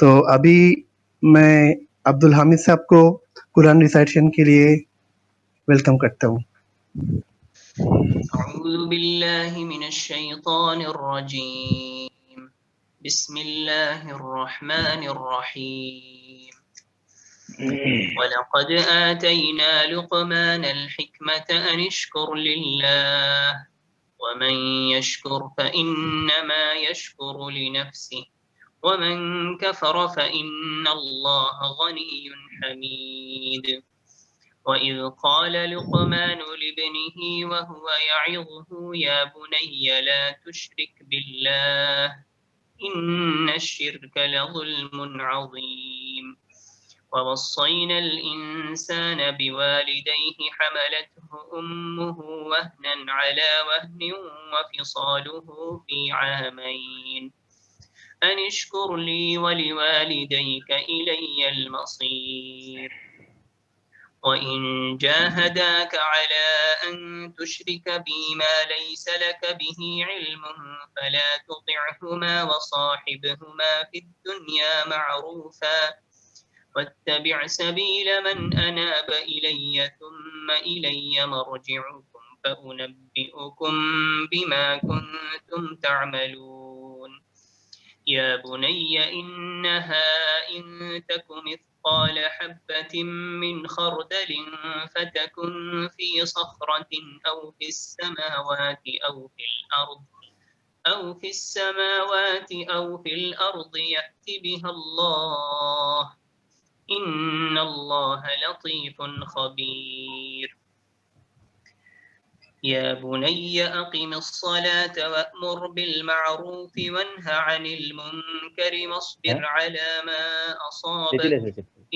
تو ابھی میں عبدالحامد صاحب کو قرآن ریسائٹیشن کے لیے ویلکم کرتا ہوں. اعوذ باللہ من الشیطان الرجیم بسم اللہ الرحمن الرحیم وَلَقَدْ آتَيْنَا لُقْمَانَ الْحِكْمَةَ أَنِ اشْكُرْ لِلَّهِ وَمَنْ يَشْكُرْ فَإِنَّمَا يَشْكُرُ لِنَفْسِهِ وَمَنْ كَفَرَ فَإِنَّ اللَّهَ غَنِيٌّ حَمِيدٌ وَإِذْ قَالَ لُقْمَانُ لِابْنِهِ وَهُوَ يَعِظُهُ يَا بُنَيَّ لَا تُشْرِكْ بِاللَّهِ إِنَّ الشِّرْكَ لَظُلْمٌ عَظِيمٌ وَوَصَّيْنَا الْإِنسَانَ بِوَالِدَيْهِ حَمَلَتْهُ أُمُّهُ وَهْنًا عَلَى وَهْنٍ وَفِصَالُهُ فِي عَامَيْنِ أَنِ اشْكُرْ لِي وَلِوَالِدَيْكَ إِلَيَّ الْمَصِيرُ وَإِنْ جَاهَدَاكَ عَلَى أَنْ تُشْرِكَ بِي مَا لَيْسَ لَكَ بِهِ عِلْمٌ فَلَا تُطِعْهُمَا وَصَاحِبْهُمَا فِي الدُّنْيَا مَعْرُوفًا وَاتَّبِعْ سَبِيلَ مَنْ أَنَابَ إِلَيَّ ثُمَّ إِلَيَّ مَرْجِعُكُمْ فَأُنَبِّئُكُمْ بِمَا كُنْتُمْ تَعْمَلُونَ يَا بُنَيَّ إِنَّهَا إِن تَكُ مِثْقَالَ حَبَّةٍ مِّنْ خَرْدَلٍ فَتَكُنْ فِي صَخْرَةٍ أَوْ فِي السَّمَاوَاتِ أَوْ فِي الْأَرْضِ يَأْتِ بِهَا اللَّهُ إِنَّ اللَّهَ لَطِيفٌ خَبِيرٌ يَا بُنَيَّ أَقِمِ الصَّلَاةَ وَأْمُرْ بِالْمَعْرُوفِ وَانْهَ عَنِ الْمُنكَرِ وَاصْبِرْ عَلَى مَا أَصَابَكَ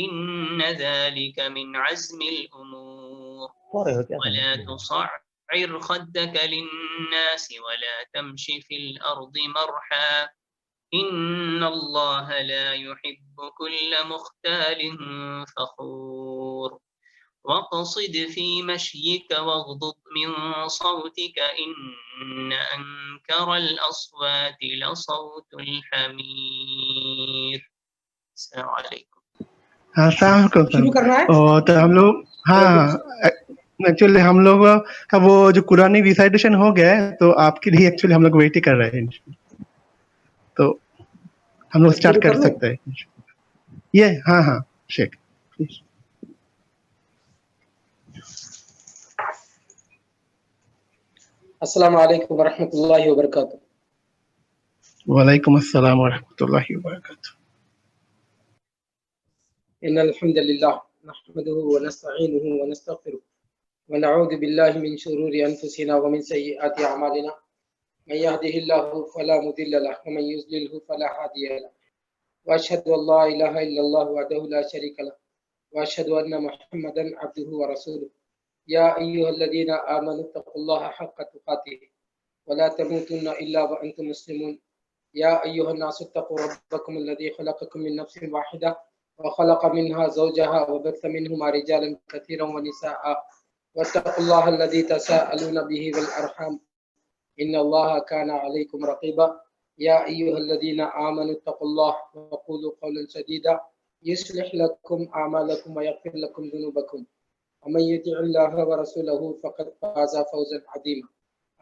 إِنَّ ذَلِكَ مِنْ عَزْمِ الْأُمُورِ وَلَا تُصَعِّرْ خَدَّكَ لِلنَّاسِ وَلَا تَمْشِ فِي الْأَرْضِ مَرْحًا إِنَّ اللَّهَ لَا يُحِبُّ كُلَّ مُخْتَالٍ فَخُورٍ وَاقْصِدْ فِي مَشْيِكَ وَاغْضُضْ مِنْ صَوْتِكَ إِنَّ أَنْكَرَ الْأَصْوَاتِ لَصَوْتُ الْحَمِيرِ. السلام علیکم. ہاں السلام علیکم. شروع کرنا ہے. تو ہم لوگ ایکچولی ہم لوگ اب وہ جو قرآن ریسائٹیشن ہو گیا ہے تو آپ کے لیے ایکچولی ہم لوگ ویٹ ہی کر رہے ہیں. تو ہم لوگ اسٹارٹ کر سکتے ہیں یہ. ہاں شیخ. السلام علیکم ورحمۃ اللہ وبرکاتہ. وعلیکم السلام ورحمۃ اللہ وبرکاتہ. ان الحمد للہ نحمده ونستعینه ونستغفره ونعوذ باللہ من شرور انفسنا ومن سیئات اعمالنا من يهده الله فلا مضل له ومن يضلل فلا هادي له واشهد ان لا اله الا الله وحده لا شريك له واشهد ان محمدا عبده ورسوله يا ايها الذين امنوا اتقوا الله حق تقاته ولا تموتن الا وانتم مسلمون يا ايها الناس اتقوا ربكم الذي خلقكم من نفس واحده وخلق منها زوجها وبث منهما رجالا كثيرا ونساء واتقوا الله الذي تساءلون به والأرحام إن الله كان عليكم رقيبا يا أيها الذين آمنوا اتقوا الله وقولوا قولا سديدا يصلح لكم أعمالكم ويغفر لكم ذنوبكم ومن يطع الله ورسوله فقد فاز فوزا عظيما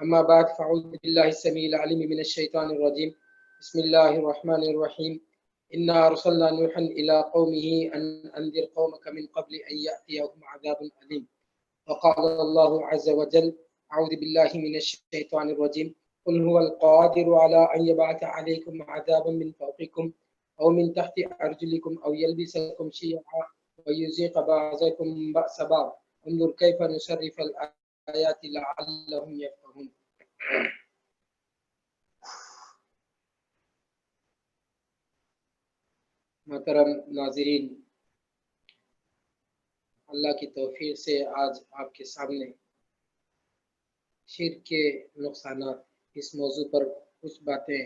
أما بعد فأعوذ بالله السميع العليم من الشيطان الرجيم بسم الله الرحمن الرحيم إنا أرسلنا نوحا إلى قومه أن أنذر قومك من قبل أن يأتيهم عذاب أليم وقال الله عز وجل أعوذ بالله من الشيطان الرجيم قل هو القادر على أن يبعث عليكم عذابا من فوقكم أو من تحت أرجلكم أو يلبسكم شيعا ويذيق بعضكم بأس بعض انظر كيف نصرف الآيات لعلهم يفقهون. محترم ناظرین، اللہ کی توفیق سے آج آپ کے سامنے شرک کے نقصانات اس موضوع پر کچھ باتیں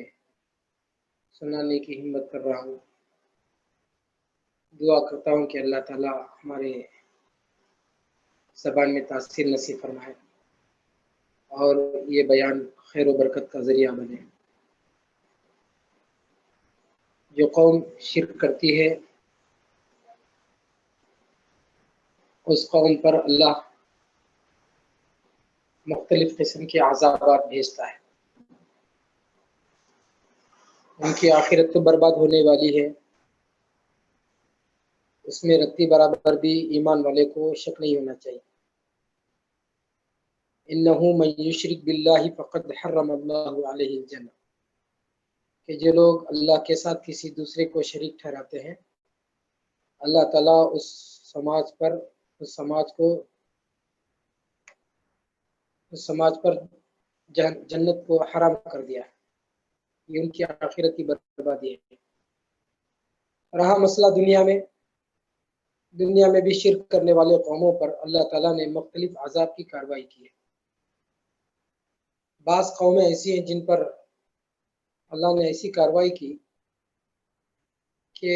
سنانے کی ہمت کر رہا ہوں. دعا کرتا ہوں کہ اللہ تعالیٰ ہمارے زبان میں تاثیر نصیب فرمائے اور یہ بیان خیر و برکت کا ذریعہ بنے. جو قوم شرک کرتی ہے اس قوم پر اللہ مختلف قسم کے عذابات بھیجتا ہے. ان کی آخرت تو برباد ہونے والی ہے، اس میں رتی برابر بھی ایمان والے کو شک نہیں ہونا چاہیے. انہ من یشرک باللہ فقد حرم اللہ علیہ الجنہ، کہ جو لوگ اللہ کے ساتھ کسی دوسرے کو شریک ٹھہراتے ہیں اللہ تعالیٰ اس سماج پر جنت کو حرام کر دیا ہے. یہ ان کی آخرت کی بربادی ہے. رہا مسئلہ دنیا میں بھی شرک کرنے والے قوموں پر اللہ تعالیٰ نے مختلف عذاب کی کارروائی کی ہے. بعض قومیں ایسی ہیں جن پر اللہ نے ایسی کارروائی کی کہ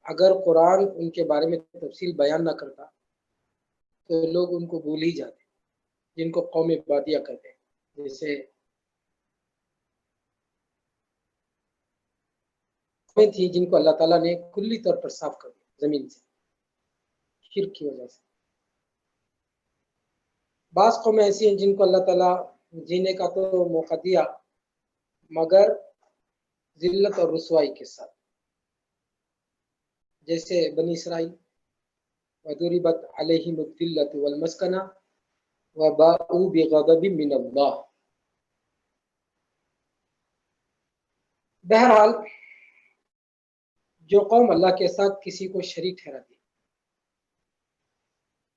اگر قرآن ان کے بارے میں تفصیل بیان نہ کرتا تو لوگ ان کو بھول ہی جاتے، جن کو قوم بادیہ کہتے ہیں. جیسے قومیں تھیں جن کو اللہ تعالیٰ نے کلی طور پر صاف کر دیا زمین سے شرک کی وجہ سے. بعض قومیں ایسی ہیں جن کو اللہ تعالیٰ جینے کا تو موقع دیا مگر ذلت اور رسوائی کے ساتھ، جیسے بنی اسرائیل وَضُرِبَتْ عَلَيْهِمُ الذِّلَّةُ وَالْمَسْكَنَةُ وَبَاءُوا بِغَضَبٍ مِّنَ اللَّهِ. بہرحال جو قوم اللہ کے ساتھ کسی کو شریک ٹھہراتی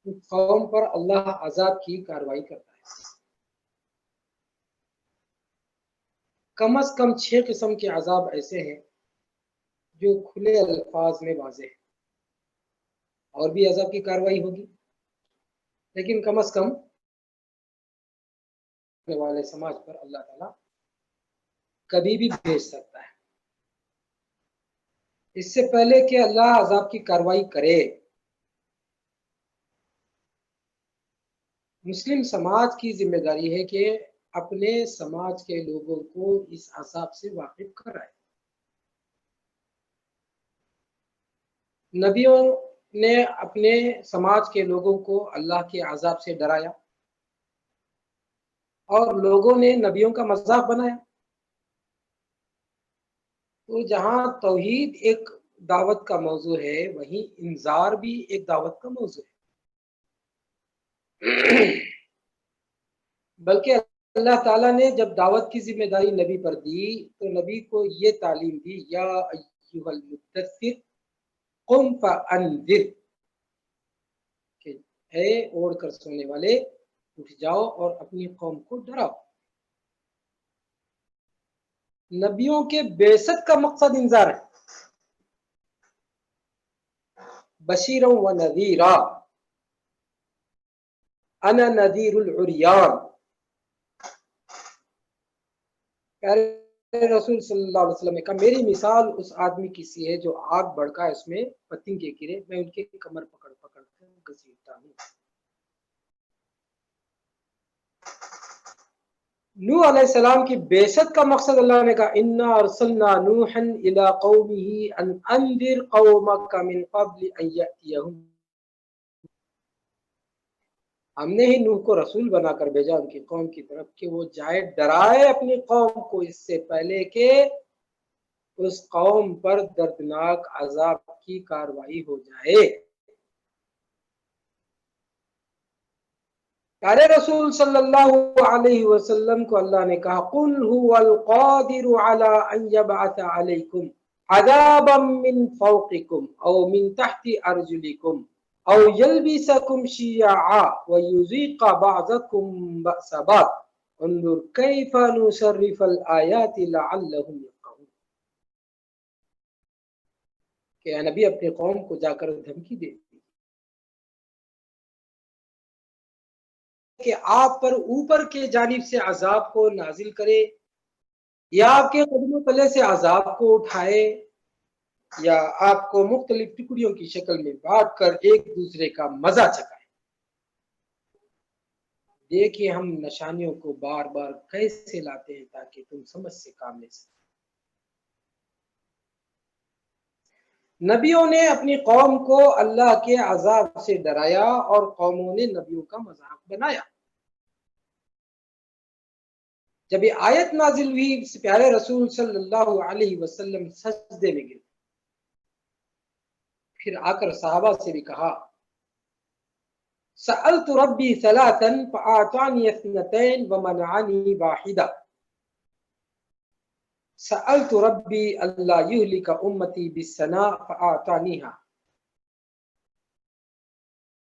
اس قوم پر اللہ عذاب کی کارروائی کرتا ہے. کم از کم 6 قسم کے عذاب ایسے ہیں جو کھلے الفاظ میں واضح ہیں. اور بھی عذاب کی کارروائی ہوگی لیکن کم از کم والے سماج پر اللہ تعالیٰ کبھی بھی بھیج سکتا ہے. اس سے پہلے کہ اللہ عذاب کی کارروائی کرے مسلم سماج کی ذمہ داری ہے کہ اپنے سماج کے لوگوں کو اس عذاب سے واقف کرائے. نبیوں نے اپنے سماج کے لوگوں کو اللہ کے عذاب سے ڈرایا اور لوگوں نے نبیوں کا مذاق بنایا. تو جہاں توحید ایک دعوت کا موضوع ہے وہیں انذار بھی ایک دعوت کا موضوع ہے. بلکہ اللہ تعالیٰ نے جب دعوت کی ذمہ داری نبی پر دی تو نبی کو یہ تعلیم دی یا ایھا المدثر قم فانذر، کہ اے اوڑھ کر سونے والے اٹھ جاؤ اور اپنی قوم کو ڈراؤ. نبیوں کے بعثت کا مقصد انذار ہے. بشیرا و نذیرا انا نذیر العریان. پیارے رسول صلی اللہ علیہ وسلم نے کہا میری مثال اس آدمی کی سی ہے جو آگ بڑھکا ہے اس میں پتنگے گرے، میں ان کے کمر پکڑ کر گھسیٹتا ہوں. نوح علیہ السلام کی بعثت کا مقصد اللہ نے کہا انا ارسلنا نوحا الی قومه ان انذر قومک من قبل ان یاتیہم. ہم نے ہی نوح کو رسول بنا کر بھیجا ان کی قوم کی طرف کہ وہ جائے ڈرائے اپنی قوم کو اس سے پہلے کہ اس قوم پر دردناک عذاب کی کارروائی ہو جائے. پیارے رسول صلی اللہ علیہ وسلم کو اللہ نے کہا قل هو القادر على ان يبعث عليكم عذابا من فوقكم او من تحت ارجلكم او يلبسكم شيعا ويذيق بعضكم بأس بعض انظر كيف نصرف الآيات لعلهم يفقهون. کہ نبی اپنی قوم کو جا کر دھمکی دے کہ آپ پر اوپر کے جانب سے عذاب کو نازل کرے یا آپ کے قدموں تلے سے عذاب کو اٹھائے یا آپ کو مختلف ٹکڑیوں کی شکل میں بانٹ کر ایک دوسرے کا مزہ چکائے. دیکھیے ہم نشانیوں کو بار بار کیسے لاتے ہیں تاکہ تم سمجھ سے کام لے سکیں. نبیوں نے اپنی قوم کو اللہ کے عذاب سے ڈرایا اور قوموں نے نبیوں کا مذاق بنایا. جب یہ آیت نازل ہوئی پیارے رسول صلی اللہ علیہ وسلم سجدے میں گر، پھر آ کر صحابہ سے بھی کہا سألت ربی ثلاثا فآتانی اثنتین ومنعنی واحدہ. سألت ربی اللہ یہلک امتی بالسناء فآتانیہا،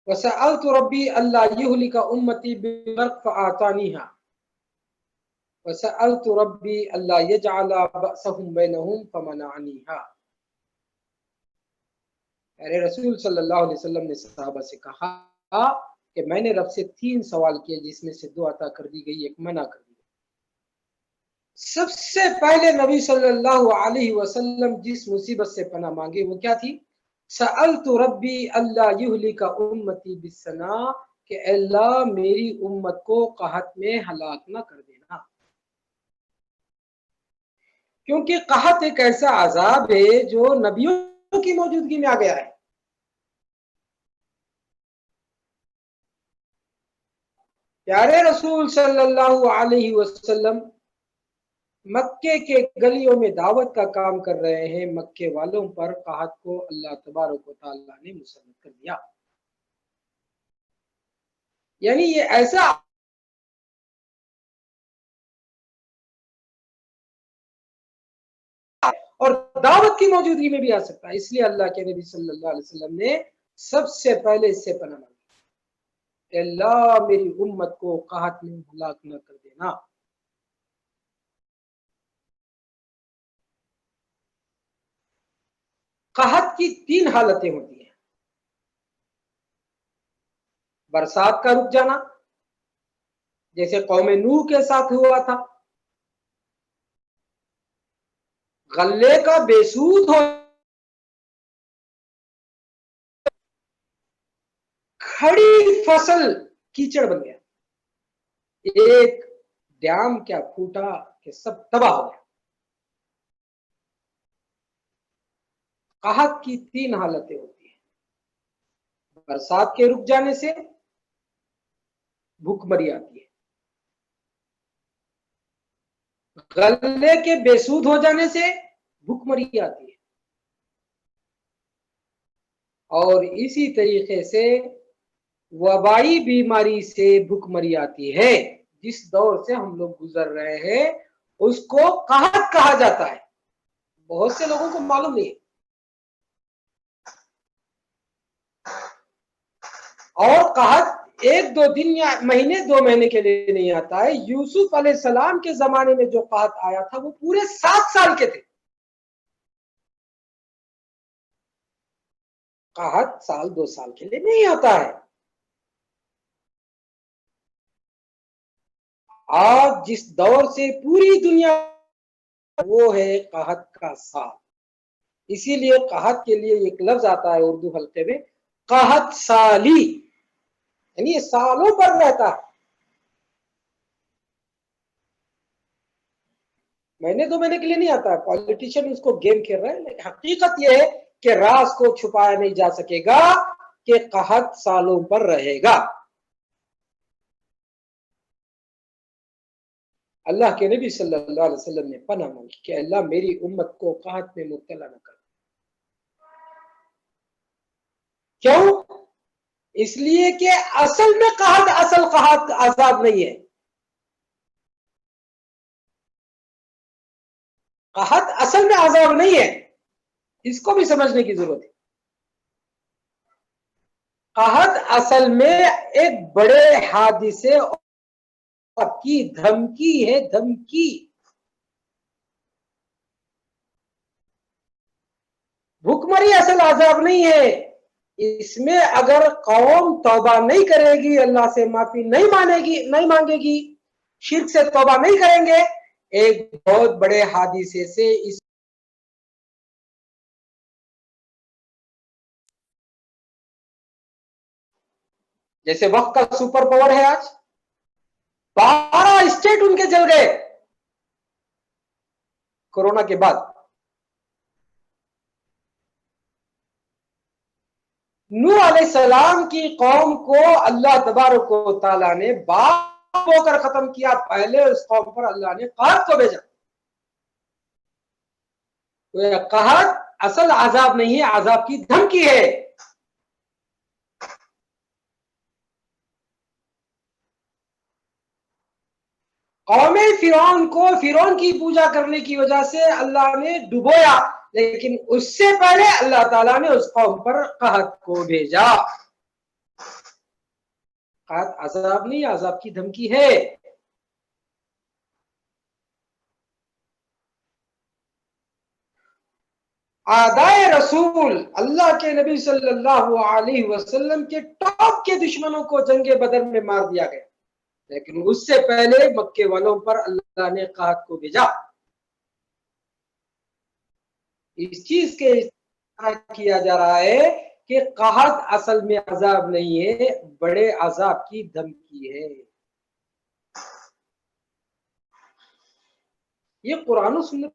وسألت ربی اللہ یہلک امتی بالبرق فآتانیہا، وسألت ربی اللہ یجعل بأسهم بینہم فمنعنیہا. میرے رسول صلی اللہ علیہ وسلم نے صحابہ سے کہا کہ میں نے رب سے 3 سوال کیے، جس میں سے 2 عطا کر دی گئی، ایک منع کر دی گئی. سب سے پہلے نبی صلی اللہ علیہ وسلم جس مصیبت سے پناہ مانگے وہ کیا تھی؟ سألت ربی اللہ یہلک امتی بالسناء، کہ اللہ میری امت کو قحط میں ہلاک نہ کر دینا، کیونکہ قحط ایک ایسا عذاب ہے جو نبیوں کی موجودگی میں آ گیا ہے. پیارے رسول صلی اللہ علیہ وسلم مکے کے گلیوں میں دعوت کا کام کر رہے ہیں، مکے والوں پر قحط کو اللہ تبارک و تعالیٰ نے مسلط کر دیا. یعنی یہ ایسا اور دعوت کی موجودگی میں بھی آ سکتا ہے، اس لیے اللہ کے نبی صلی اللہ علیہ وسلم نے سب سے پہلے اس سے پناہ مانگی کہ اللہ میری امت کو قحط میں ہلاک نہ کر دینا. قحط کی 3 حالتیں ہوتی ہیں: برسات کا رک جانا، جیسے قوم نوح کے ساتھ ہوا تھا، غلے کا بے سود ہو، کھڑی فصل کیچڑ بن گیا، ایک ڈیم کیا پھوٹا کہ سب تباہ ہو گیا. قحط کی 3 حالتیں ہوتی ہیں: برسات کے رک جانے سے بھوک مری آتی ہے، غلے کے بے سود ہو جانے سے بھوک مری آتی ہے، اور اسی طریقے سے وبائی بیماری سے بھوک مری آتی ہے. جس دور سے ہم لوگ گزر رہے ہیں اس کو قحط کہا جاتا ہے، بہت سے لوگوں کو معلوم نہیں ہے. اور قحط 1-2 دن یا مہینے 2 مہینے کے لیے نہیں آتا ہے. یوسف علیہ السلام کے زمانے میں جو قحط آیا تھا وہ پورے 7 سال کے تھے. قحط سال 2 سال کے لیے نہیں آتا ہے. آج جس دور سے پوری دنیا وہ ہے قحط کا سال. اسی لیے قحط کے لیے ایک لفظ آتا ہے اردو حلقے میں، قحط سالی، یعنی یہ سالوں پر رہتا ہے. مہینے 2 مہینے کے لیے نہیں آتا ہے. پالیٹیشین اس کو گیم کھیل رہے ہیں، لیکن حقیقت یہ ہے کہ راز کو چھپایا نہیں جا سکے گا کہ قحط سالوں پر رہے گا. اللہ کے نبی صلی اللہ علیہ وسلم نے پناہ مانگی کہ اللہ میری امت کو قحط میں مبتلا نہ کر. کیوں؟ اس لیے کہ اصل میں قحط عذاب نہیں ہے. قحط اصل میں عذاب نہیں ہے، اس کو بھی سمجھنے کی ضرورت ہے. قحط اصل میں ایک بڑے حادثے کی دھمکی ہے، دھمکی. بھوکمری اصل عذاب نہیں ہے. اس میں اگر قوم توبہ نہیں کرے گی، اللہ سے معافی نہیں مانگے گی، شرک سے توبہ نہیں کریں گے، ایک بہت بڑے حادثے سے اس جیسے وقت کا سپر پاور ہے. آج 12 اسٹیٹ ان کے جل گئے کورونا کے بعد. نوح علیہ السلام کی قوم کو اللہ تبارک و تعالیٰ نے باپ ہو کر ختم کیا، پہلے اس قوم پر اللہ نے قحط کو بھیجا. قحط اصل عذاب نہیں ہے، عذاب کی دھمکی ہے. قوم فرعون کو فرعون کی پوجا کرنے کی وجہ سے اللہ نے ڈبویا، لیکن اس سے پہلے اللہ تعالیٰ نے اس قوم پر قحط کو بھیجا. قحط عذاب نہیں، عذاب کی دھمکی ہے. آدائے رسول اللہ کے نبی صلی اللہ علیہ وسلم کے ٹاپ کے دشمنوں کو جنگ بدر میں مار دیا گیا، لیکن اس سے پہلے مکے والوں پر اللہ نے قحط کو بھیجا. اس چیز کے اشارہ کیا جا رہا ہے کہ قحط اصل میں عذاب نہیں ہے، بڑے عذاب کی دھمکی ہے. یہ قرآن و سنت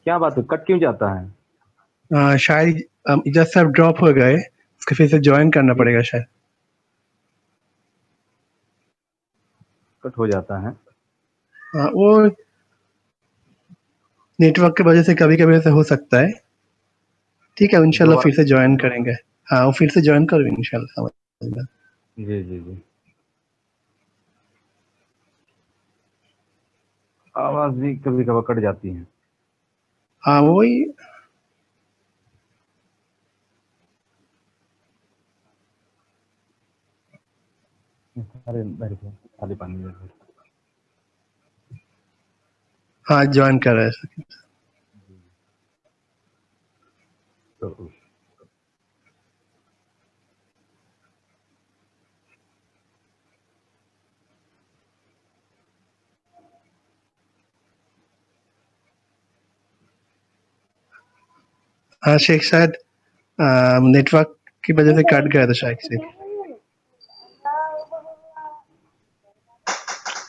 کیا بات ہے، کٹ کیوں جاتا ہے؟ شاید اجازت صاحب ڈراپ ہو گئے، اس کو پھر سے جوائن کرنا پڑے گا شاید. کٹ ہو جاتا ہے. وہ نیٹ ورک کی وجہ سے کبھی کبھی ایسا ہو سکتا ہے. ٹھیک ہے، انشاءاللہ پھر سے جوائن کریں گے. ہاں وہ پھر سے جوائن کرو انشاءاللہ. جی جی جی، آواز بھی کبھی کبھی کٹ جاتی ہے. ہاں وہی خالی پانی ہاں جوائن کر رہے ہیں. تو ہاں شیخ شاید نیٹ ورک کی وجہ سے کٹ گیا تھا شاید سے.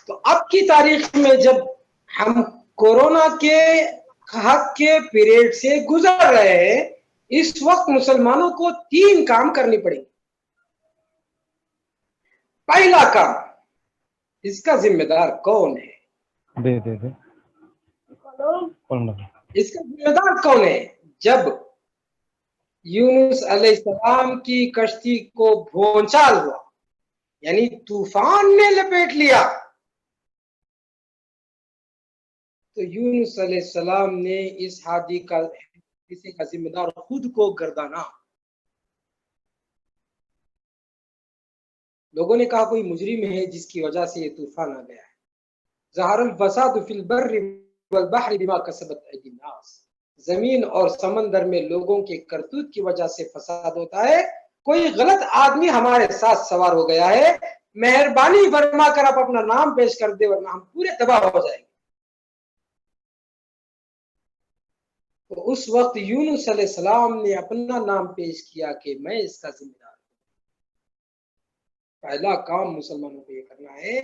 تو اب کی تاریخ میں جب ہم کورونا کے قحط کے پیریڈ سے گزر رہے ہیں، اس وقت مسلمانوں کو 3 کام کرنی پڑیں گے. پہلا کام، اس کا ذمہ دار کون ہے؟ دے دے دے اس کا ذمہ دار کون ہے؟ جب یونس علیہ السلام کی کشتی کو بھونچال ہوا، یعنی طوفان نے لپیٹ لیا، تو یونس علیہ السلام نے اس حادثے کا ذمہ دار خود کو گردانا. لوگوں نے کہا کوئی مجرم ہے جس کی وجہ سے یہ طوفان آ گیا ہے. ظہر الفساد فی البر والبحر بما کسبت ایدی الناس. زمین اور سمندر میں لوگوں کے کرتوت کی وجہ سے فساد ہوتا ہے. کوئی غلط آدمی ہمارے ساتھ سوار ہو گیا ہے، مہربانی فرما کر آپ اپنا نام پیش کر دے ورنہ ہم پورے تباہ ہو جائیں گے. تو اس وقت یونس علیہ السلام نے اپنا نام پیش کیا کہ میں اس کا ذمہ دار ہوں. پہلا کام مسلمانوں کو یہ کرنا ہے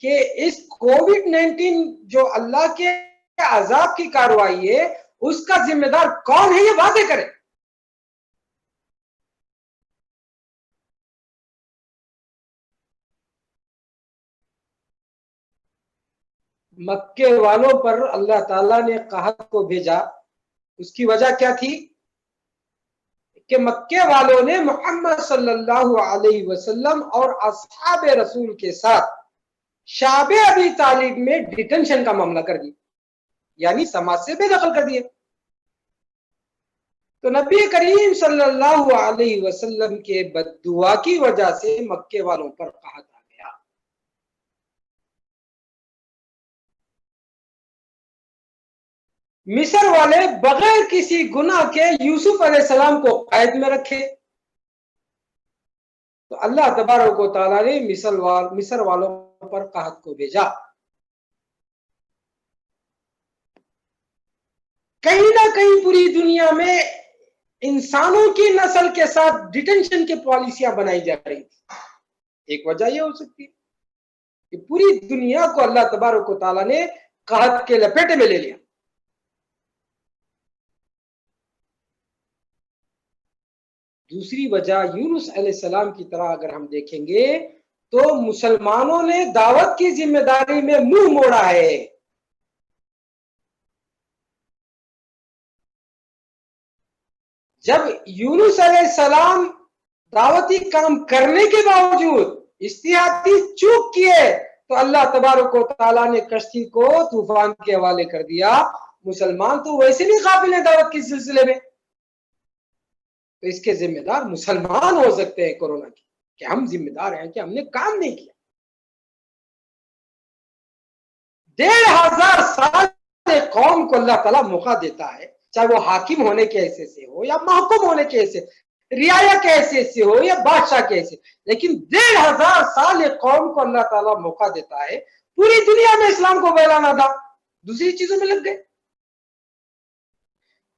کہ اس کووڈ-19 جو اللہ کے عذاب کی کارروائی ہے، اس کا ذمہ دار کون ہے یہ واضح کریں. مکے والوں پر اللہ تعالیٰ نے قحط کو بھیجا، اس کی وجہ کیا تھی؟ کہ مکے والوں نے محمد صلی اللہ علیہ وسلم اور اصحاب رسول کے ساتھ شعب ابی طالب میں ڈیٹینشن کا معاملہ کر دیا، یعنی سماج سے بے دخل کر دیا۔ تو نبی کریم صلی اللہ علیہ وسلم کے بد دعا کی وجہ سے مکے والوں پر قحط آ گیا۔ مصر والے بغیر کسی گناہ کے یوسف علیہ السلام کو قید میں رکھے، تو اللہ تبارک و تعالیٰ نے مصر والوں پر قحط کو بھیجا۔ کہیں نہ کہیں پوری دنیا میں انسانوں کی نسل کے ساتھ ڈیٹینشن کی پالیسیاں بنائی جا رہی تھی۔ ایک وجہ یہ ہو سکتی ہے کہ پوری دنیا کو اللہ تبارک و تعالیٰ نے قحط کے لپیٹے میں لے لیا۔ دوسری وجہ یونس علیہ السلام کی طرح اگر ہم دیکھیں گے تو مسلمانوں نے دعوت کی ذمہ داری میں منہ موڑا ہے۔ جب یونس علیہ السلام دعوتی کام کرنے کے باوجود اجتہادی چوک کیے تو اللہ تبارک و تعالیٰ نے کشتی کو طوفان کے حوالے کر دیا۔ مسلمان تو ویسے بھی قابل ہیں دعوت کے سلسلے میں، تو اس کے ذمہ دار مسلمان ہو سکتے ہیں کورونا کی، کہ ہم ذمہ دار ہیں کہ ہم نے کام نہیں کیا۔ 1500 سال قوم کو اللہ تعالیٰ موقع دیتا ہے، چاہے وہ حاکم ہونے کے حیثیت سے ہو یا محکوم ہونے کے حیثیت، رعایا کے حیثیت سے ہو یا بادشاہ کے حیثیت، لیکن 1500 سال قوم کو اللہ تعالیٰ موقع دیتا ہے۔ پوری دنیا میں اسلام کو پھیلانا تھا، دوسری چیزوں میں لگ گئے۔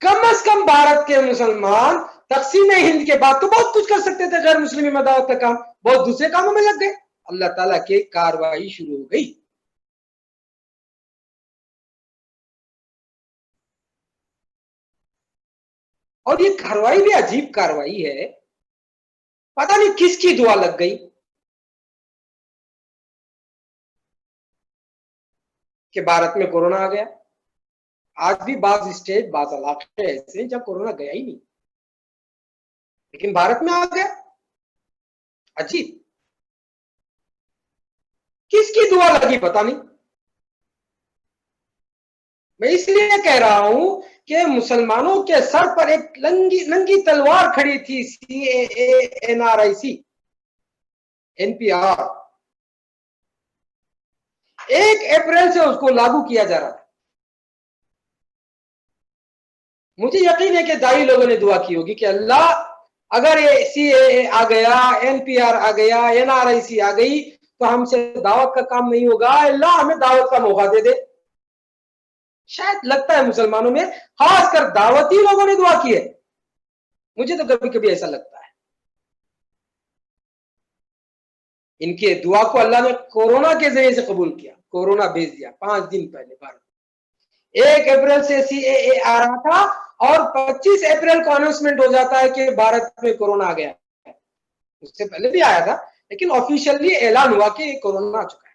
کم از کم بھارت کے مسلمان تقسیم ہند کے بعد تو بہت کچھ کر سکتے تھے غیر مسلمی مداوت کا کام، بہت دوسرے کاموں میں لگ گئے۔ اللہ تعالیٰ کی کاروائی شروع ہو گئی۔ اور یہ کاروائی بھی عجیب کاروائی ہے، پتہ نہیں کس کی دعا لگ گئی کہ بھارت میں کورونا آ گیا۔ آج بھی بعض اسٹیٹ بعض علاقے ایسے ہیں جب کورونا گیا ہی نہیں، لیکن بھارت میں آ گیا۔ عجیب، کس کی دعا لگی پتہ نہیں۔ میں اس لیے کہہ رہا ہوں کہ مسلمانوں کے سر پر ایک ننگی تلوار کھڑی تھی، CAA NRIC NPR، 1 اپریل سے اس کو لاگو کیا جا رہا تھا۔ مجھے یقین ہے کہ دائی لوگوں نے دعا کی ہوگی کہ اللہ اگر یہ CAA آ گیا، NPR آ گیا، NRIC آ گئی تو ہم سے دعوت کا کام نہیں ہوگا، اللہ ہمیں دعوت کا موقع دے دے۔ شاید لگتا ہے مسلمانوں میں خاص کر دعوتی لوگوں نے دعا کی ہے، مجھے تو کبھی کبھی ایسا لگتا ہے۔ ان کے دعا کو اللہ نے کورونا کے ذریعے سے قبول کیا، کورونا بھیج دیا 5 دن پہلے بھارت۔ 1 اپریل سے CAA آ رہا تھا اور 25 اپریل کو اناؤنسمنٹ ہو جاتا ہے کہ بھارت میں کورونا آ گیا ہے۔ اس سے پہلے بھی آیا تھا لیکن آفیشیلی اعلان ہوا کہ کورونا آ چکا ہے۔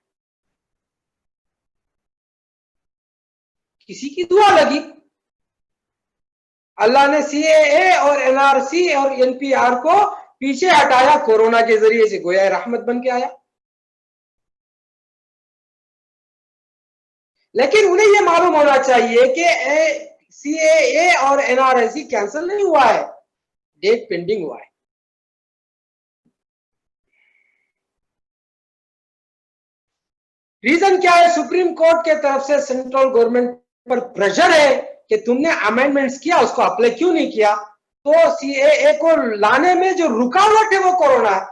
کسی کی دعا لگی، اللہ نے CAA اور NRC اور NPR کو پیچھے ہٹایا کورونا کے ذریعے سے، گویا رحمت بن کے آیا۔ لیکن انہیں یہ معلوم ہونا چاہیے کہ CAA اور NRC کینسل نہیں ہوا ہے، ڈیٹ پینڈنگ ہوا ہے۔ ریزن کیا ہے؟ سپریم کورٹ کے طرف سے سینٹرل گورنمنٹ پر پریشر ہے کہ تم نے امینڈمنٹس کیا، اس کو اپلائی کیوں نہیں کیا؟ تو CAA کو لانے میں جو رکاوٹ ہے وہ کورونا ہے۔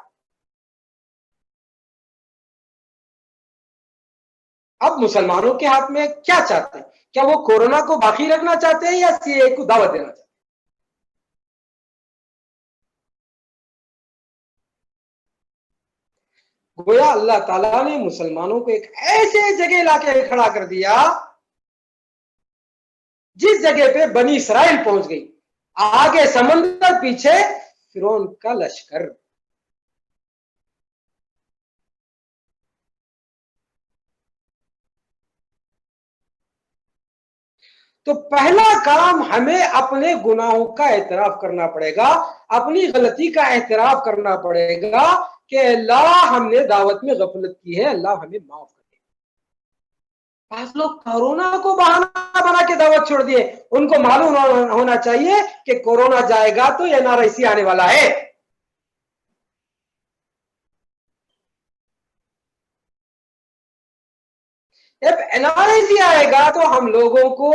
اب مسلمانوں کے ہاتھ میں کیا چاہتے ہیں؟ کیا وہ کورونا کو باقی رکھنا چاہتے ہیں یا CAA کو دعوت دینا چاہتے ہیں؟ گویا اللہ تعالیٰ نے مسلمانوں کو ایک ایسے جگہ لا کے کھڑا کر دیا جس جگہ پہ بنی اسرائیل پہنچ گئی، آگے سمندر، پیچھے فرعون کا لشکر۔ تو پہلا کام ہمیں اپنے گناہوں کا اعتراف کرنا پڑے گا، اپنی غلطی کا اعتراف کرنا پڑے گا کہ اللہ ہم نے دعوت میں غفلت کی ہے، اللہ ہمیں معاف کر دے۔ بعض لوگ کورونا کو بہانہ بنا کے دعوت چھوڑ دیے، ان کو معلوم ہونا چاہیے کہ کورونا جائے گا تو یہ NRIC آنے والا ہے۔ جب NRIC آئے گا تو ہم لوگوں کو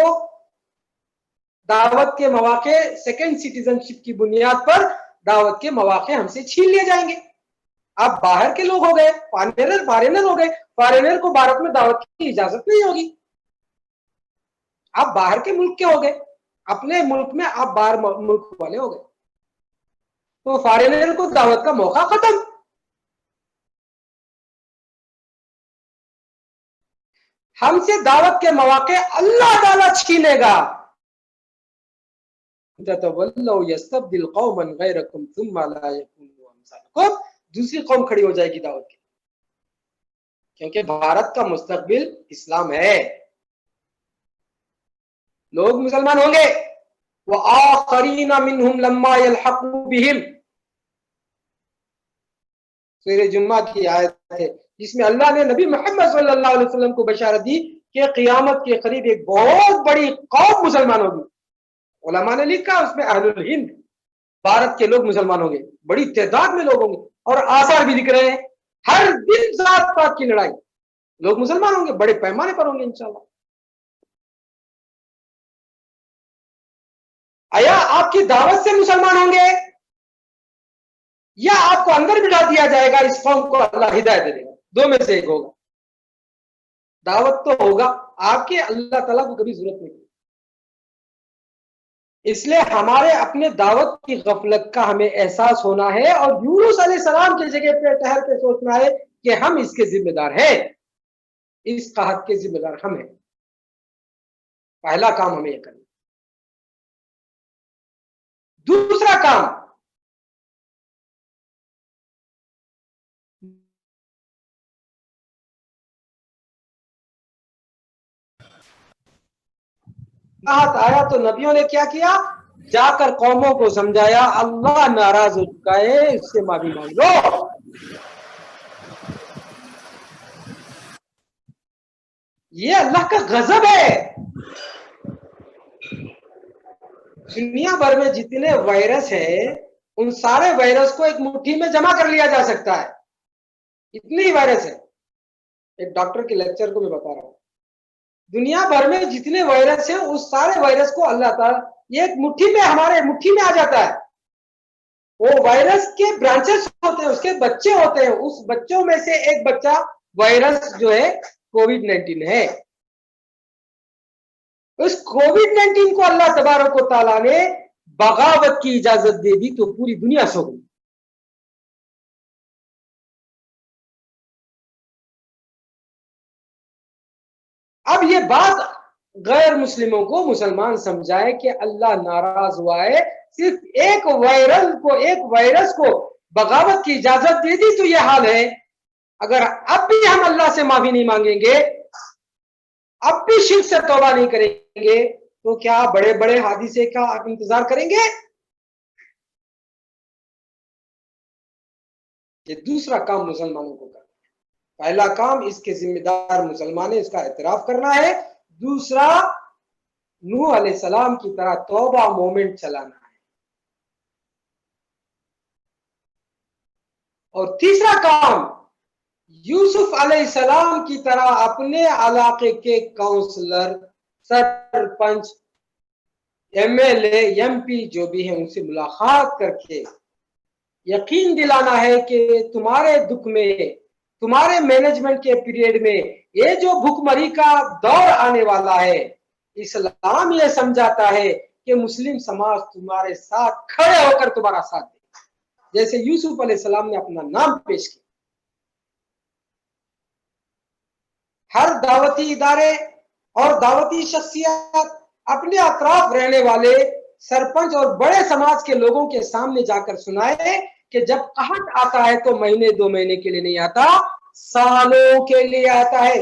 دعوت کے مواقع سیکنڈ سٹیزن شپ کی بنیاد پر دعوت کے مواقع ہم سے چھین لیے جائیں گے۔ آپ باہر کے لوگ ہو گئے، فارینر ہو گئے، فارینر کو بھارت میں دعوت کی اجازت نہیں ہوگی۔ آپ باہر کے ملک کے ہو گئے، اپنے ملک میں آپ باہر ملک والے ہو گئے، تو فارینر کو دعوت کا موقع ختم۔ ہم سے دعوت کے مواقع اللہ تعالیٰ چھینے گا۔ تتولوا يستبدل قوما غيركم ثم لا يكونوا امثالكم، دوسری قوم کھڑی ہو جائے گی دعوت کی، کیونکہ بھارت کا مستقبل اسلام ہے۔ لوگ مسلمان ہوں گے، وآخرین منہم لما يلحقوا بهم، سورہ جمعہ کی آیت ہے جس میں اللہ نے نبی محمد صلی اللہ علیہ وسلم کو بشارت دی کہ قیامت کے قریب ایک بہت بڑی قوم مسلمان ہوگی۔ علماء نے لکھا اس میں اہل الہند، بھارت کے لوگ مسلمان ہوں گے، بڑی تعداد میں لوگ ہوں گے، اور آثار بھی لکھ رہے ہیں ہر دن ذات پات کی لڑائی، لوگ مسلمان ہوں گے، بڑے پیمانے پر ہوں گے انشاءاللہ۔ آیا آپ کی دعوت سے مسلمان ہوں گے یا آپ کو اندر بٹھا دیا جائے گا، اس قوم کو اللہ ہدایت دے گا؟ دو میں سے ایک ہوگا۔ دعوت تو ہوگا آپ کے، اللہ تعالیٰ کو کبھی ضرورت نہیں۔ اس لیے ہمارے اپنے دعوت کی غفلت کا ہمیں احساس ہونا ہے، اور یونس علیہ السلام کی جگہ پہ ٹھہر کے سوچنا ہے کہ ہم اس کے ذمہ دار ہیں، اس قحط کے ذمہ دار ہم ہیں۔ پہلا کام ہمیں یہ کرنا۔ دوسرا کام، آیا تو نبیوں نے کیا کیا؟ جا کر قوموں کو سمجھایا اللہ ناراض ہو چکا ہے، اس سے معافی مانگ لو۔ یہ اللہ کا غضب ہے۔ دنیا بھر میں جتنے وائرس ہیں ان سارے وائرس کو ایک مٹھی میں جمع کر لیا جا سکتا ہے، اتنے ہی وائرس ہے۔ ایک ڈاکٹر کے لیکچر کو میں بتا رہا ہوں، دنیا بھر میں جتنے وائرس ہیں اس سارے وائرس کو اللہ تعالیٰ یہ ایک مٹھی میں، ہمارے مٹھی میں آ جاتا ہے۔ وہ وائرس کے برانچز ہوتے ہیں، اس کے بچے ہوتے ہیں، اس بچوں میں سے ایک بچہ وائرس جو ہے کووڈ-19 ہے۔ اس کووڈ-19 کو اللہ تبارک و تعالیٰ نے بغاوت کی اجازت دے دی تو پوری دنیا سو گئی۔ اب یہ بات غیر مسلموں کو مسلمان سمجھائے کہ اللہ ناراض ہوا ہے، صرف ایک وائرس کو بغاوت کی اجازت دے دی تو یہ حال ہے۔ اگر اب بھی ہم اللہ سے معافی نہیں مانگیں گے، اب بھی شرک سے توبہ نہیں کریں گے، تو کیا بڑے بڑے حادثے کا آپ انتظار کریں گے؟ یہ دوسرا کام مسلمانوں کو کرنا ہے۔ پہلا کام اس کے ذمہ دار مسلمان، اس کا اعتراف کرنا ہے۔ دوسرا نوح علیہ السلام کی طرح توبہ مومنٹ چلانا ہے۔ اور تیسرا کام یوسف علیہ السلام کی طرح اپنے علاقے کے کاؤنسلر، سرپنچ، MLA، MP جو بھی ہیں ان سے ملاقات کر کے یقین دلانا ہے کہ تمہارے دکھ میں، تمہارے مینجمنٹ کے پیریڈ میں یہ جو بھوکمری کا دور آنے والا ہے، اسلام یہ سمجھاتا ہے کہ مسلم سماج تمہارے ساتھ کھڑے ہو کر تمہارا ساتھ دے، جیسے یوسف علیہ السلام نے اپنا نام پیش کیا۔ ہر دعوتی ادارے اور دعوتی شخصیات اپنے اطراف رہنے والے سرپنچ اور بڑے سماج کے لوگوں کے سامنے جا کر سنائے کہ جب قحط آتا ہے تو مہینے دو مہینے کے لیے نہیں آتا، سالوں کے لیے آتا ہے۔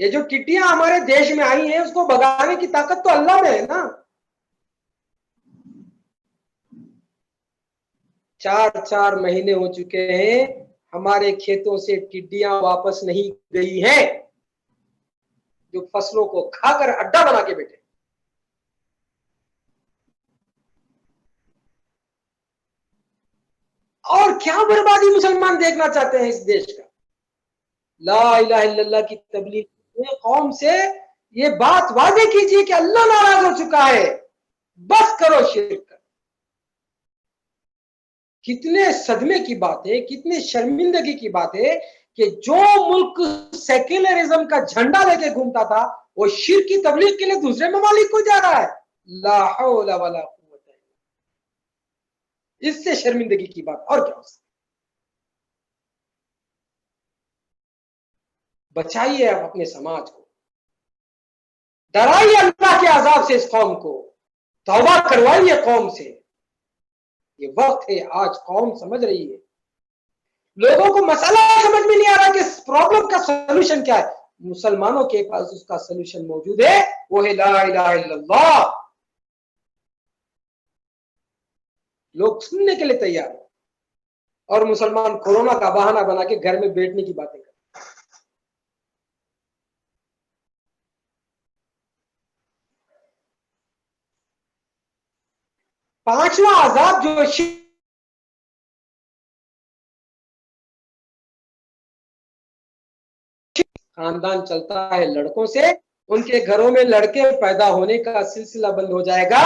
یہ جو ٹڈیاں ہمارے دیش میں آئی ہیں اس کو بھگانے کی طاقت تو اللہ میں ہے نا. 4 مہینے ہو چکے ہیں ہمارے کھیتوں سے ٹڈیاں واپس نہیں گئی ہیں جو فصلوں کو کھا کر اڈا بنا کے بیٹھے. اور کیا بربادی مسلمان دیکھنا چاہتے ہیں اس دیش کا. لا الہ الا اللہ کی تبلیغ قوم سے یہ بات واضح کیجیے کہ اللہ ناراض ہو چکا ہے, بس کرو شرک. کتنے صدمے کی بات ہے, کتنے شرمندگی کی بات ہے کہ جو ملک سیکولرزم کا جھنڈا لے کے گھومتا تھا وہ شرک کی تبلیغ کے لیے دوسرے ممالک کو جا رہا ہے. لا حول ولا قوت الا باللہ. اس سے شرمندگی کی بات اور کیا ہو سکتی. بچائیے آپ اپنے سماج کو, ڈرائیے اللہ کے عذاب سے اس قوم کو, توبہ کروائیے قوم سے. یہ وقت ہے, آج قوم سمجھ رہی ہے. لوگوں کو مسئلہ سمجھ میں نہیں آ رہا کہ اس پرابلم کا سولوشن کیا ہے. مسلمانوں کے پاس اس کا سولوشن موجود ہے, وہ ہے لا الہ الا اللہ. لوگ سننے کے لیے تیار ہیں اور مسلمان کورونا کا بہانہ بنا کے گھر میں بیٹھنے کی باتیں کرتے. پانچواں عذاب جو خاندان چلتا ہے لڑکوں سے, ان کے گھروں میں لڑکے پیدا ہونے کا سلسلہ بند ہو جائے گا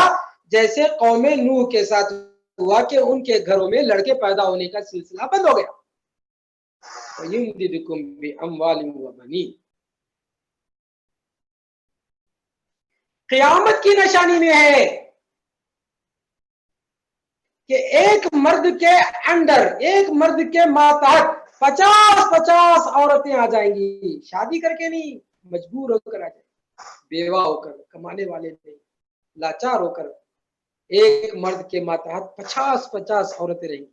جیسے قوم نوح کے ساتھ ہوا کہ ان کے گھروں میں لڑکے پیدا ہونے کا سلسلہ بند ہو گیا. وَيُمْدِدْكُمْ بِأَمْوَالٍ وَبَنِينَ. قیامت کی نشانی میں ہے کہ ایک مرد کے اندر, ایک مرد کے ماتحت 50 عورتیں آ جائیں گی. شادی کر کے نہیں, مجبور ہو کر آ جائیں گی, بیوہ ہو کر, کمانے والے نہیں, لاچار ہو کر. ایک مرد کے ماتحت 50 عورتیں رہیں گی.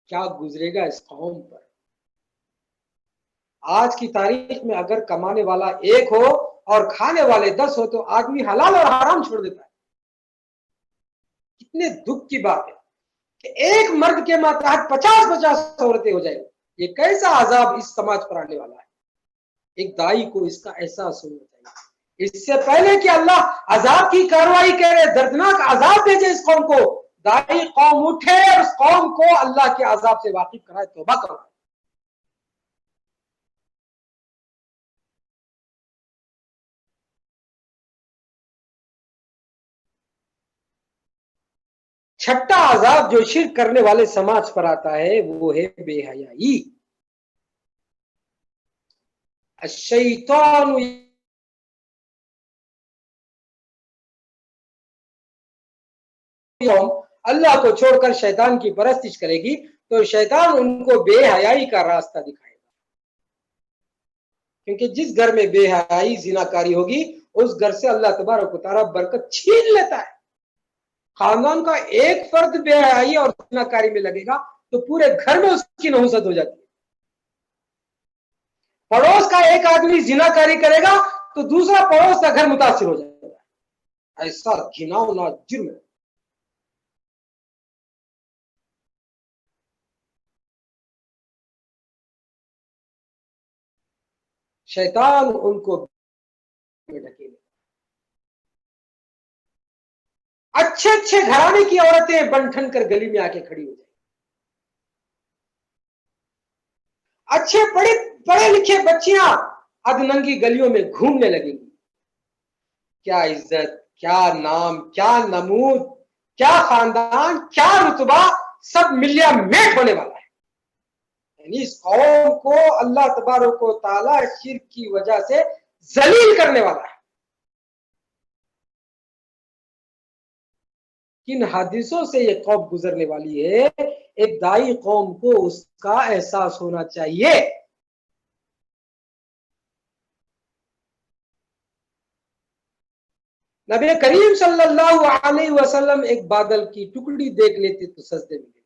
کیا گزرے گا اس قوم پر. آج کی تاریخ میں اگر کمانے والا ایک ہو اور کھانے والے 10 ہو تو آدمی حلال اور حرام چھوڑ دیتا ہے. کتنے دکھ کی بات ہے کہ ایک مرد کے ماتحت 50 عورتیں ہو جائیں. یہ کیسا عذاب اس سماج پر آنے والا ہے. ایک دائی کو اس کا احساس ہونا چاہیے. اس سے پہلے کہ اللہ عذاب کی کارروائی کرے, دردناک عذاب بھیجے اس قوم کو, دائی قوم اٹھے اور اس قوم کو اللہ کے عذاب سے واقف کرائے, توبہ کرائے. چھٹا عذاب جو شرک کرنے والے سماج پر آتا ہے وہ ہے بے حیائی. الشیطان اللہ کو چھوڑ کر شیطان کی پرستش کرے گی تو شیطان ان کو بے حیائی کا راستہ دکھائے گا. کیونکہ جس گھر میں بے حیائی زناکاری ہوگی اس گھر سے اللہ تبارک و تعالی برکت چھین لیتا ہے. خاندان کا ایک فرد بے حیائی اور زناکاری میں لگے گا تو پورے گھر میں اس کی نحوست ہو جاتی ہے. پڑوس کا ایک آدمی زناکاری کرے گا تو دوسرا پڑوس کا گھر متاثر ہو جاتا ہے. ایسا گھناؤنا جرم ہے. شیطان ان کو ڈھکیلے. اچھے اچھے گھرانے کی عورتیں بن ٹھن کر گلی میں آ کے کھڑی ہو جائیں. اچھے پڑھے لکھے بچیاں ادننگی گلیوں میں گھومنے لگیں گی. کیا عزت, کیا نام, کیا نمود, کیا خاندان, کیا رتبہ, سب ملیا میٹ ہونے والا ہے. یعنی اس قوم کو اللہ تبارک و تعالی شرک کی وجہ سے ذلیل کرنے والا ہے. کن حادثوں سے یہ قوم گزرنے والی ہے, ایک دائی قوم کو اس کا احساس ہونا چاہیے. نبی کریم صلی اللہ علیہ وسلم ایک بادل کی ٹکڑی دیکھ لیتے تو سجدے میں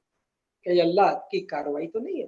کہ اللہ کی کاروائی تو نہیں ہے.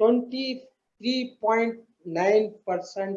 23.9%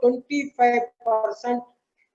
25%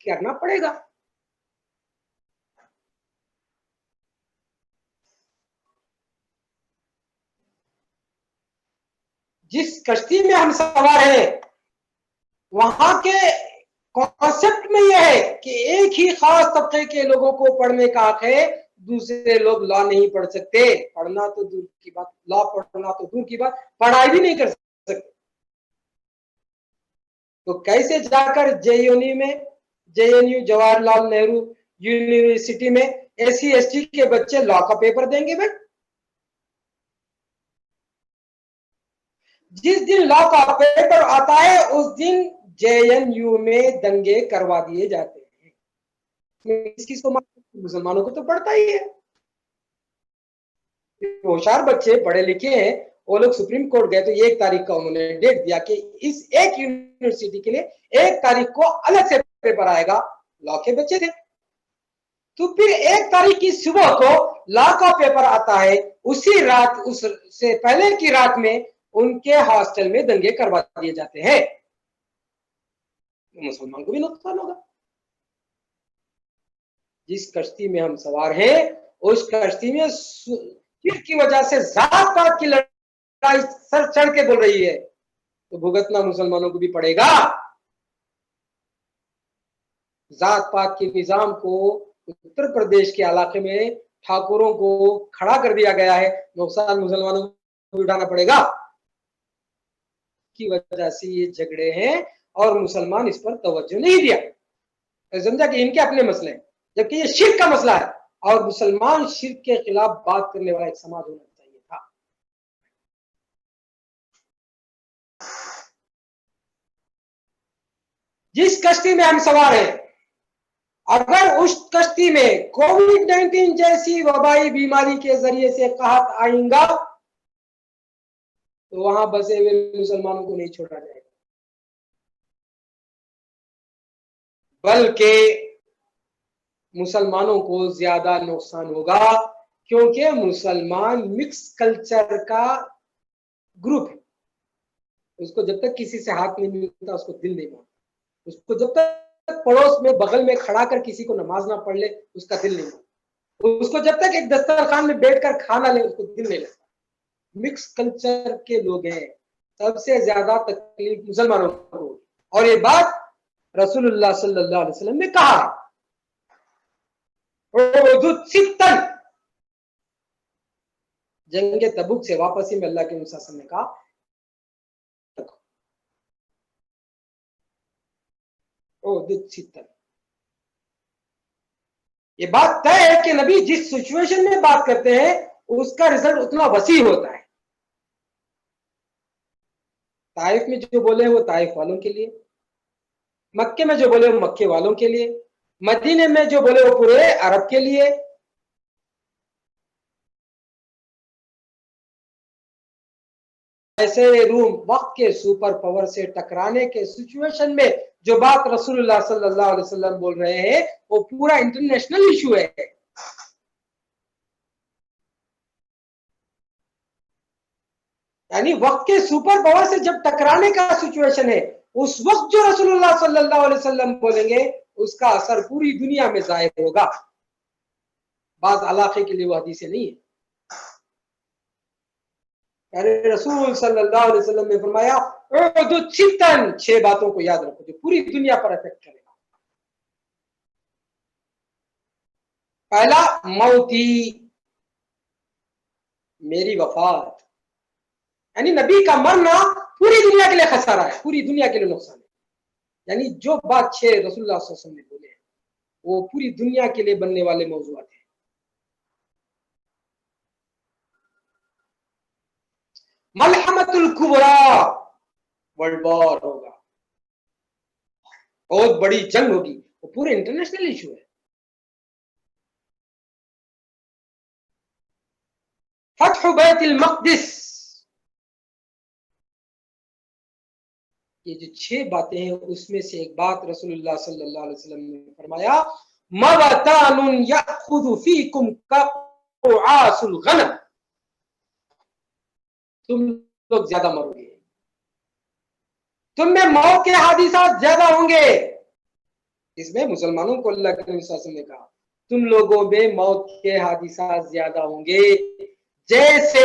کرنا پڑے گا. جس کشتی میں ہم سوار ہیں وہاں کے کانسیپٹ میں یہ ہے کہ ایک ہی خاص طبقے کے لوگوں کو پڑھنے کا حق ہے, دوسرے لوگ لا نہیں پڑھ سکتے. پڑھنا تو دور کی بات, لا پڑھنا تو دور کی بات, پڑھائی بھی نہیں کر سکتے. تو کیسے جا کر J N you Jawahar Lal Nehru university میں SC/ST کے بچے لا کا پیپر دیں گے؟ بھائی جس دن لا کا پیپر آتا ہے اس دن JNU میں دنگے کروا دیے جاتے ہیں. کس کو مسلمانوں کو تو پڑھتا ہی ہے. ہوشیار بچے پڑھے لکھے ہیں, وہ لوگ سپریم کورٹ گئے تو 1 تاریخ کا انہوں نے ڈیٹ دیا کہ اس ایک یونیورسٹی کے لیے 1 تاریخ کو الگ سے پیپر آئے گا. لا کے بچے تھے تو پھر 1 تاریخ کی صبح کو لا کا پیپر آتا ہے, اسی رات, اس سے پہلے کی رات میں ان کے ہاسٹل میں دنگے کروا دیے جاتے ہیں. مسلمان کو بھی نقصان ہوگا. جس کشتی میں ہم سوار ہیں اس کشتی میں شرک کی وجہ سے ذات پات کی لڑائی سر چڑھ کے بول رہی ہے تو بھگتنا مسلمانوں کو بھی پڑے گا. ذات پات کے نظام کو اتر پردیش کے علاقے میں ٹھاکروں کو کھڑا کر دیا گیا ہے, نقصان مسلمانوں کو اٹھانا پڑے گا. کی وجہ سے یہ جھگڑے ہیں اور مسلمان اس پر توجہ نہیں دیا, سمجھا کہ ان کے اپنے مسئلے ہیں, جبکہ یہ شرک کا مسئلہ ہے اور مسلمان شرک کے خلاف بات کرنے والا ایک سماج ہونا چاہیے تھا. جس کشتی میں ہم سوار ہیں اگر اس کشتی میں کووڈ-19 جیسی وبائی بیماری کے ذریعے سے قحط آئیں گا تو وہاں بسے ہوئے مسلمانوں کو نہیں چھوڑا جائے گا, بلکہ مسلمانوں کو زیادہ نقصان ہوگا, کیونکہ مسلمان مکس کلچر کا گروپ ہے. اس کو جب تک کسی سے ہاتھ نہیں ملتا اس کو دل نہیں مانتا. اس کو جب تک پڑوس میں بغل میں کھڑا کر کسی کو نماز نہ پڑھ لے اس کا دل نہیں مانتا. اس کو جب تک ایک دسترخوان میں بیٹھ کر کھانا لے اس کو دل نہیں لگتا. مکس کلچر کے لوگ ہیں, سب سے زیادہ تکلیف مسلمانوں کو ہوگی. اور یہ بات رسول اللہ صلی اللہ علیہ وسلم نے کہا ہے. جنگ تبوک سے واپسی میں اللہ کے نبی صلی اللہ علیہ وسلم نے کہا یہ بات طے ہے کہ نبی جس سچویشن میں بات کرتے ہیں اس کا رزلٹ اتنا وسیع ہوتا ہے. طائف میں جو بولے وہ طائف والوں کے لیے, مکے میں جو بولے وہ مکے والوں کے لیے, مدینے میں جو بولے وہ پورے عرب کے لیے. ایسے روم وقت کے سپر پاور سے ٹکرانے کے سچویشن میں جو بات رسول اللہ صلی اللہ علیہ وسلم بول رہے ہیں وہ پورا انٹرنیشنل ایشو ہے. یعنی وقت کے سپر پاور سے جب ٹکرانے کا سچویشن ہے اس وقت جو رسول اللہ صلی اللہ علیہ وسلم بولیں گے اس کا اثر پوری دنیا میں ظاہر ہوگا. بعض علاقے کے لیے وہ حدیثیں نہیں ہے. رسول صلی اللہ علیہ وسلم نے فرمایا 6 باتوں کو یاد رکھو جو پوری دنیا پر افیکٹ کرے گا. پہلا موتی, میری وفات, یعنی نبی کا مرنا پوری دنیا کے لیے خسارہ ہے, پوری دنیا کے لیے نقصان ہے. یعنی جو بات 6 رسول اللہ صلی اللہ علیہ وسلم نے بولے ہیں وہ پوری دنیا کے لیے بننے والے موضوعات ہیں. ملحمۃ الکبریٰ, ورلڈ وار ہوگا, بہت بڑی جنگ ہوگی, وہ پورے انٹرنیشنل ایشو ہے. فتح بیت المقدس, یہ جو 6 باتیں ہیں اس میں سے ایک بات رسول اللہ صلی اللہ علیہ وسلم نے فرمایا موتان یأخذ فیکم کقعاص الغنم, تم لوگ زیادہ مرو گے, تم میں موت کے حادثات زیادہ ہوں گے اس میں مسلمانوں کو اللہ کے نبی صلی اللہ علیہ وسلم نے کہا تم لوگوں میں موت کے حادثات زیادہ ہوں گے، جیسے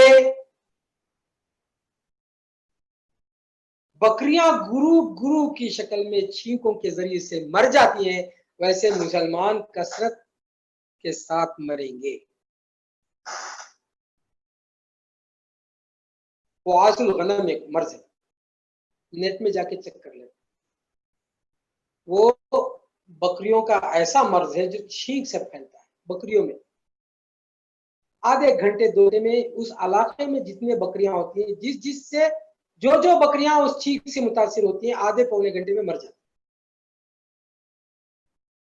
بکریاں گروپ کی شکل میں چھینکوں کے ذریعے سے مر جاتی ہیں، ویسے مسلمان کثرت کے ساتھ مریں گے۔ قواس الغنم ایک مرض ہے، نیٹ میں جا کے چیک کر لیں، وہ بکریوں کا ایسا مرض ہے جو چھینک سے پھیلتا ہے بکریوں میں۔ آدھے گھنٹے دورے میں اس علاقے میں جتنے بکریاں ہوتی ہیں، جس سے جو بکریاں اس چھینک سے متاثر ہوتی ہیں، آدھے پونے گھنٹے میں مر جاتی ہیں۔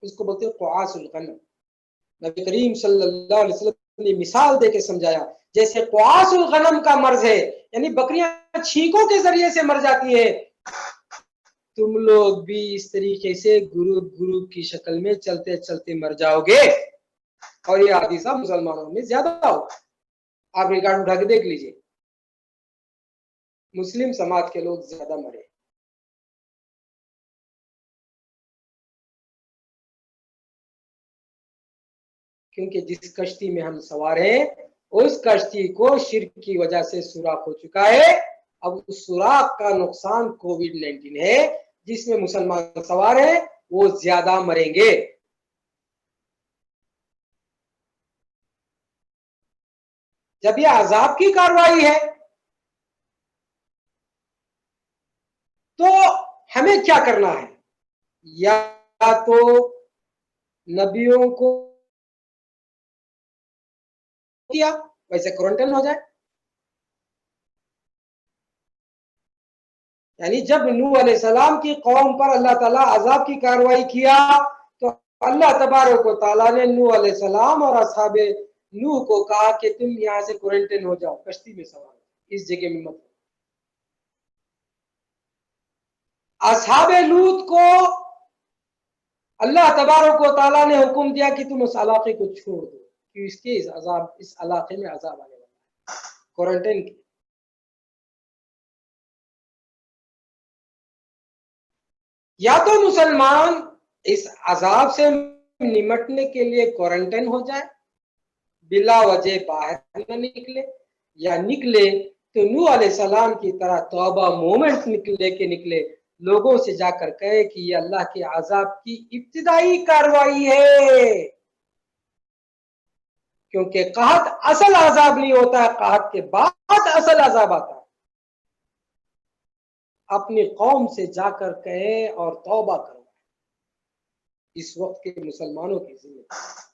اس کو بولتے ہیں قواس الغنم۔ نبی کریم صلی اللہ علیہ وسلم نے مثال دے کے سمجھایا، جیسے قواس الغنم کا مرض ہے، یعنی بکریاں چھینکوں کے ذریعے سے مر جاتی ہیں، تم لوگ بھی اس طریقے سے گروپ کی شکل میں چلتے چلتے مر جاؤ گے، اور یہ حادثہ مسلمانوں میں زیادہ ہوگا۔ آپ ریکارڈ اٹھا کے دیکھ لیجئے، مسلم سماج کے لوگ زیادہ مرے۔ کیونکہ جس کشتی میں ہم سوار ہیں اس کشتی کو شرک کی وجہ سے سوراخ ہو چکا ہے، اب اس سوراخ کا نقصان کووڈ-19 ہے، جس میں مسلمان سوار ہیں وہ زیادہ مریں گے۔ جب یہ عذاب کی کارروائی ہے تو ہمیں کیا کرنا ہے؟ یا تو نبیوں کو کیا ویسے کوارنٹائن ہو جائے، یعنی جب نوح علیہ السلام کی قوم پر اللہ تعالیٰ عذاب کی کارروائی کیا تو اللہ تبارک و تعالیٰ نے نوح علیہ السلام اور اصحاب نوح کو کہا کہ تم یہاں سے کوارنٹائن ہو جاؤ، کشتی میں سوار اس جگہ میں مت۔ اصحاب لوط کو اللہ تبارک و تعالیٰ نے حکم دیا کہ تم اس علاقے کو چھوڑ دو، کہ اس علاقے میں عذاب آنے والا ہے، کوارنٹائن کی۔ یا تو مسلمان اس عذاب سے نمٹنے کے لیے کوارنٹائن ہو جائے، بلا وجہ باہر نہ نکلے، یا نکلے تو نوح علیہ السلام کی طرح توبہ مومنٹ نکلے، لوگوں سے جا کر کہے کہ یہ اللہ کے عذاب کی ابتدائی کارروائی ہے، کیونکہ قحط اصل عذاب نہیں ہوتا ہے، قحط کے بعد اصل عذاب آتا ہے۔ اپنی قوم سے جا کر کہے اور توبہ کرو، اس وقت کے مسلمانوں کی ذمہ داری۔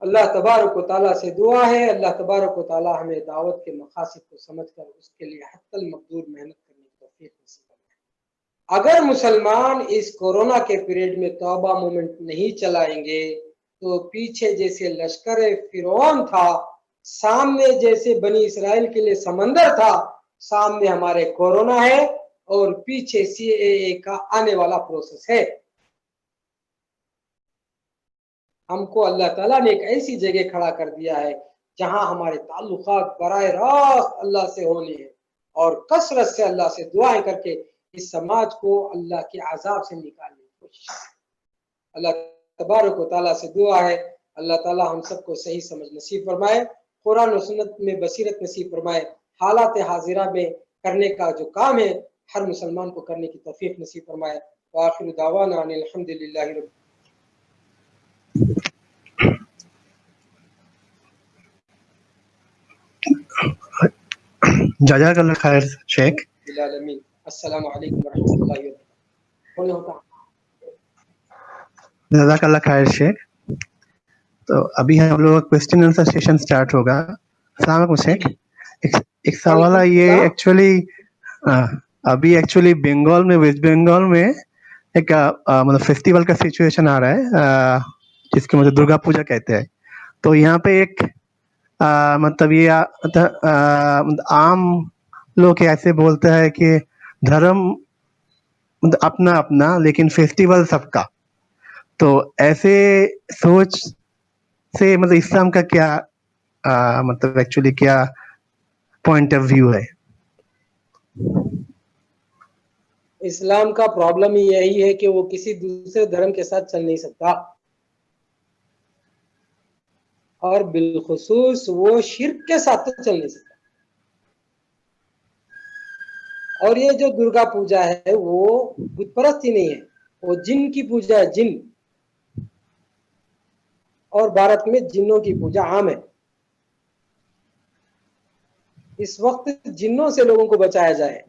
اللہ تبارک و تعالیٰ سے دعا ہے، اللہ تبارک و تعالیٰ ہمیں دعوت کے مقاصد کو سمجھ کر اس کے لیے حتی المقدور محنت کرنے کی توفیق نصیب فرمائے۔ اگر مسلمان اس کورونا کے پیریڈ میں توبہ مومنٹ نہیں چلائیں گے تو پیچھے جیسے لشکر فرعون تھا، سامنے جیسے بنی اسرائیل کے لیے سمندر تھا، سامنے ہمارے کورونا ہے اور پیچھے CAA کا آنے والا پروسیس ہے۔ ہم کو اللہ تعالیٰ نے ایک ایسی جگہ کھڑا کر دیا ہے جہاں ہمارے تعلقات براہ راست اللہ سے ہونے ہیں، اور کثرت سے اللہ سے دعائیں کر کے اس سماج کو اللہ کے عذاب سے نکالنے کی کوشش ہے۔ اللہ تبارک و تعالیٰ سے دعا ہے اللہ تعالیٰ ہم سب کو صحیح سمجھ نصیب فرمائے، قرآن و سنت میں بصیرت نصیب فرمائے، حالات حاضرہ میں کرنے کا جو کام ہے ہر مسلمان کو کرنے کی توفیق نصیب فرمائے۔ وآخر دعوانا ان الحمد للہ رب جزاک اللہ خیر شیخ۔ العالمین۔ السلام علیکم ورحمۃ اللہ وبرکاتہ۔ جزاک اللہ خیر شیخ۔ تو ابھی ہم لوگ کوسچن آنسر سیشن سٹارٹ ہوگا۔ السلام علیکم شیخ۔ ایک سوال ہے، یہ ایکچولی بنگال میں، ویسٹ بنگال میں ایک مطلب فیسٹیول کا سچویشن آ رہا ہے جس کو مطلب درگا پوجا کہتے ہیں۔ تو یہاں پہ ایک مطلب یہ عام لوگ ایسے بولتے ہیں کہ دھرم اپنا اپنا لیکن فیسٹیول سب کا، تو ایسے سوچ سے مطلب اسلام کا کیا مطلب ایکچولی کیا پوائنٹ آف ویو ہے؟ اسلام کا پرابلم ہی یہی ہے کہ وہ کسی دوسرے دھرم کے ساتھ چل نہیں سکتا، اور بالخصوص وہ شرک کے ساتھ تو چل نہیں سکتا۔ اور یہ جو درگا پوجا ہے وہ بت پرستی نہیں ہے، وہ جن کی پوجا ہے، جن، اور بھارت میں جنوں کی پوجا عام ہے۔ اس وقت جنوں سے لوگوں کو بچایا جائے،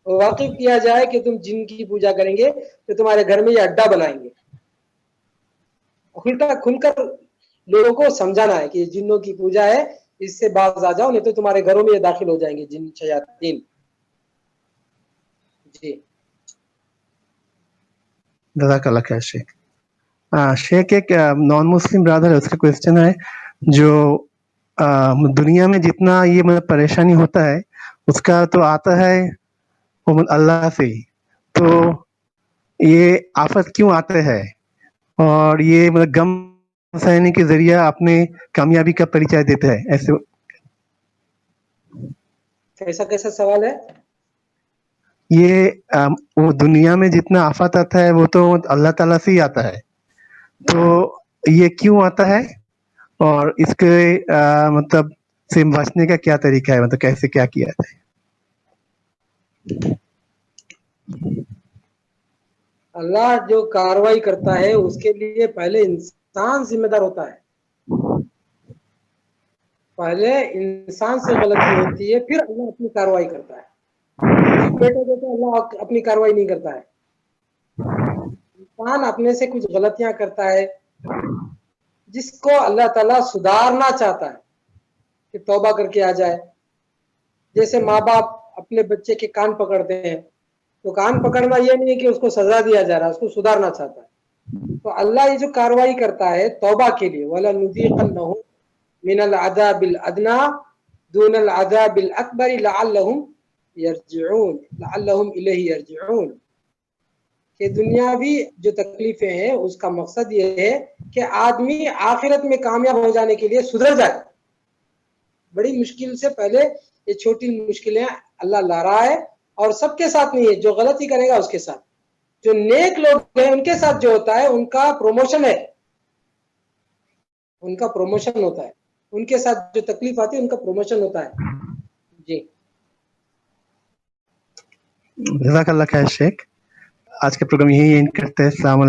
واقف کیا جائے کہ تم جن کی پوجا کریں گے تو تمہارے گھر میں یہ اڈا بنائیں گے، الٹا کھل کر لوگوں کو سمجھانا ہے کہ یہ جنوں کی پوجا ہے، اس سے باز آ جاؤ، نہیں تو تمہارے گھروں میں یہ داخل ہو جائیں گے جن شیاطین۔ جی جزاک اللہ خیر شیخ۔ شیخ ایک نان مسلم برادر ہے، اس کا کوشچن ہے جو دنیا میں جتنا یہ مطلب پریشانی ہوتا ہے اس کا تو آتا ہے وہ اللہ سے ہی، تو یہ آفت کیوں آتے ہے اور یہ مطلب غم سہنے کے ذریعہ اپنے کامیابی کا پریچے دیتا ہے؟ ایسے کیسا سوال ہے؟ یہ وہ دنیا میں جتنا آفت آتا ہے وہ تو اللہ تعالیٰ سے ہی آتا ہے، تو یہ کیوں آتا ہے اور اس کے مطلب سے بچنے کا کیا طریقہ ہے، مطلب کیسے کیا کیا جائے؟ اللہ جو کاروائی کرتا ہے اس کے لیے پہلے انسان ذمہ دار ہوتا ہے، پہلے انسان سے غلطی ہوتی ہے، پھر اللہ اپنی کاروائی کرتا ہے۔ بیٹے بیٹے اللہ اپنی کاروائی نہیں کرتا ہے، انسان اپنے سے کچھ غلطیاں کرتا ہے جس کو اللہ تعالیٰ سدھارنا چاہتا ہے کہ توبہ کر کے آ جائے۔ جیسے ماں باپ اپنے بچے کے کان پکڑتے ہیں، تو کان پکڑنا یہ نہیں ہے کہ اس کو سزا دیا جا رہا ہے، اس کو سدھارنا چاہتا ہے۔ تو اللہ یہ جو کاروائی کرتا ہے توبہ کے لیے، وَلَنُذِيقَنَّهُم مِنَ الْعَذَابِ الْأَدْنَىٰ دُونَ الْعَذَابِ الْأَكْبَرِ لَعَلَّهُمْ يَرْجِعُونَ لَعَلَّهُمْ إِلَيْهِ يَرْجِعُونَ، کہ دنیاوی جو تکلیفیں ہیں اس کا مقصد یہ ہے کہ آدمی آخرت میں کامیاب ہو جانے کے لیے سدھر جائے۔ بڑی مشکل سے پہلے یہ چھوٹی مشکلیں اللہ لا رہا ہے، اور سب کے ساتھ نہیں ہے، جو غلطی کرے گا اس کے ساتھ، جو نیک لوگ ہیں ان کے ساتھ جو ہوتا ہے ان کا پروموشن ہے، ان کا پروموشن ہوتا ہے، ان کے ساتھ جو تکلیف آتی ہے ان کا پروموشن ہوتا ہے۔ جی جزاک اللہ خیر شیخ، آج کا پروگرام یہی اینڈ کرتے ہیں۔ السلام علیکم۔